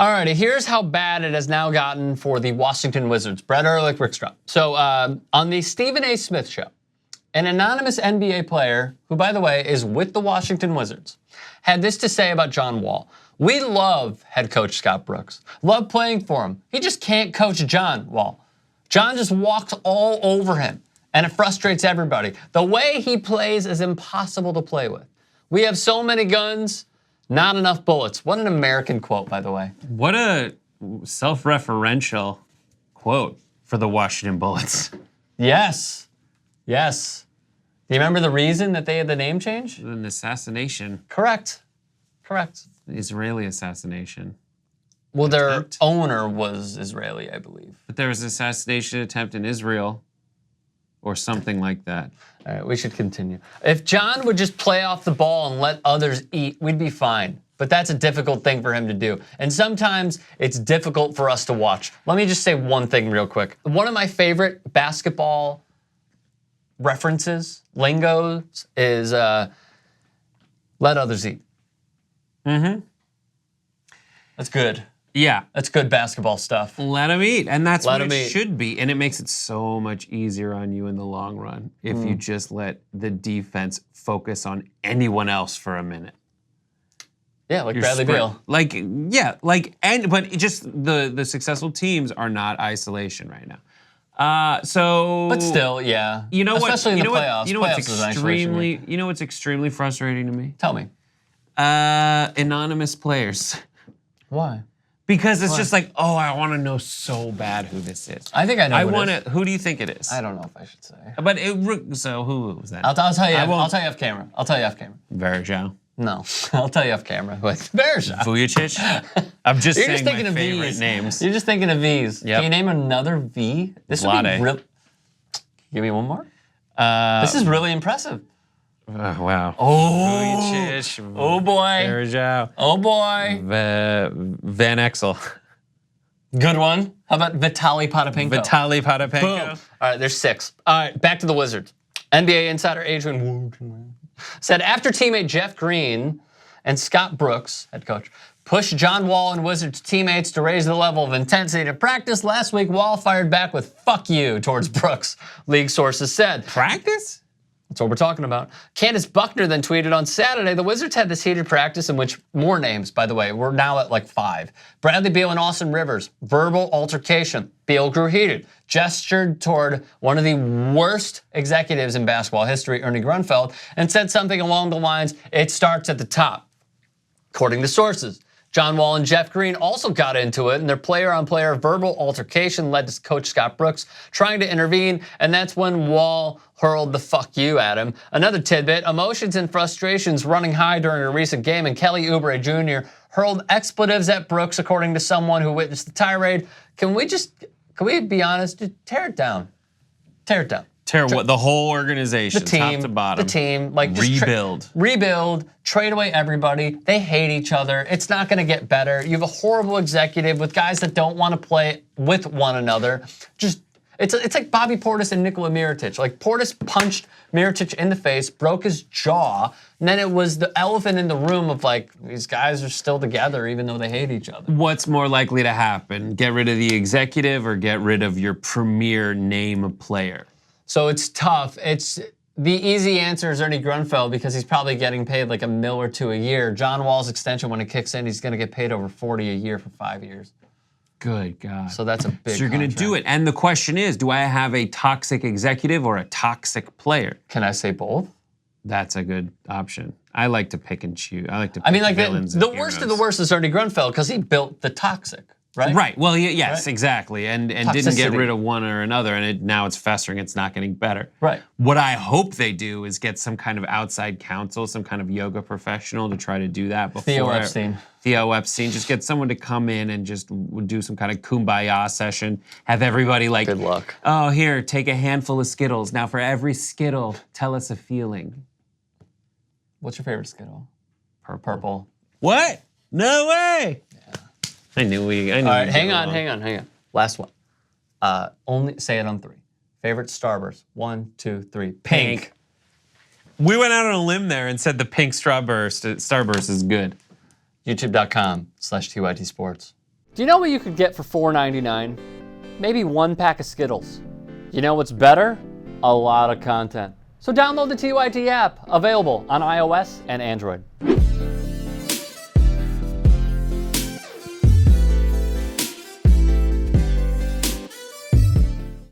Alrighty, here's how bad it has now gotten for the Washington Wizards. Brett Erlich, Rick Strom. So on the Stephen A. Smith show, an anonymous NBA player, who by the way is with the Washington Wizards, had this to say about John Wall. We love head coach Scott Brooks. Love playing for him. He just can't coach John Wall. John just walks all over him, and it frustrates everybody. The way he plays is impossible to play with. We have so many guns, not enough bullets. What an American quote, by the way. What a self-referential quote for the Washington Bullets. Yes. Yes. Do you remember the reason that they had the name change? An assassination. Correct. Correct. Israeli assassination. Well, their owner was Israeli, I believe. But there was an assassination attempt in Israel or something like that. All right, we should continue. If John would just play off the ball and let others eat, we'd be fine. But that's a difficult thing for him to do. And sometimes it's difficult for us to watch. Let me just say one thing real quick. One of my favorite basketball references, lingos, is let others eat. Mm-hmm. That's good. Yeah. That's good basketball stuff. Let them eat, and that's what it should be. And it makes it so much easier on you in the long run if you just let the defense focus on anyone else for a minute. Yeah, like Bradley Beal. But just the successful teams are not isolation right now. But still, yeah. You know what? Especially in the playoffs. You know what's extremely frustrating to me? Tell me. Anonymous players. Why? Because it's just like, oh, I want to know so bad who this is. I think I know. Who do you think it is? I don't know if I should say. But so who was that? I'll tell you. I'll tell you off camera. Verjao. No, I'll tell you off camera. Verjao. Vujicic. I'm just saying thinking my of favorite V's. names. You're just thinking of V's. Yep. Can you name another V? This would be real. Give me one more. This is really impressive. Wow. Oh. Vujicic. Oh boy. Verjao. Oh boy. Van Exel. Good one. How about Vitaly Potapenko? Vitaly Potapenko. Boom. All right, there's 6. All right, back to the Wizards. NBA insider Adrian Wojnarowski said after teammate Jeff Green and Scott Brooks, head coach, pushed John Wall and Wizards teammates to raise the level of intensity to practice, last week Wall fired back with "fuck you" towards Brooks, league sources said. Practice? That's what we're talking about. Candace Buckner then tweeted on Saturday, the Wizards had this heated practice in which more names, by the way, we're now at like 5. Bradley Beal and Austin Rivers, verbal altercation. Beal grew heated, gestured toward one of the worst executives in basketball history, Ernie Grunfeld, and said something along the lines, it starts at the top. According to sources, John Wall and Jeff Green also got into it, and their player-on-player verbal altercation led to Coach Scott Brooks trying to intervene, and that's when Wall hurled the "fuck you" at him. Another tidbit, emotions and frustrations running high during a recent game, and Kelly Oubre Jr. hurled expletives at Brooks, according to someone who witnessed the tirade. Can we be honest? Just tear it down. Tear it down. Tear what? The whole organization, the team, top to bottom. The team, like just rebuild, trade away everybody. They hate each other. It's not going to get better. You have a horrible executive with guys that don't want to play with one another. Just it's like Bobby Portis and Nikola Mirotic. Like Portis punched Mirotic in the face, broke his jaw, and then it was the elephant in the room of like these guys are still together even though they hate each other. What's more likely to happen? Get rid of the executive or get rid of your premier name player? So it's tough. The easy answer is Ernie Grunfeld because he's probably getting paid like $1 or $2 million a year. John Wall's extension, when it kicks in, he's going to get paid over $40 a year for 5 years. Good God. So that's a big So you're going to do it. And the question is, do I have a toxic executive or a toxic player? Can I say both? That's a good option. I like to pick and choose. I like to pick villains the worst of the worst is Ernie Grunfeld because he built the toxic. Right? Right. Well, yes, right? Exactly. And didn't get rid of one or another, and now it's festering. It's not getting better. Right. What I hope they do is get some kind of outside counsel, some kind of yoga professional to try to do that before. Theo Epstein. Just get someone to come in and just do some kind of kumbaya session. Have everybody like, good luck. Oh, here, take a handful of Skittles. Now, for every Skittle, tell us a feeling. What's your favorite Skittle? Purple. What? No way. I knew. All right, hang on. Last one. Only say it on 3. Favorite Starburst. 1, 2, 3. Pink. We went out on a limb there and said the pink Starburst is good. YouTube.com/TYT Sports. Do you know what you could get for $4.99? Maybe 1 pack of Skittles. You know what's better? A lot of content. So download the TYT app, available on iOS and Android.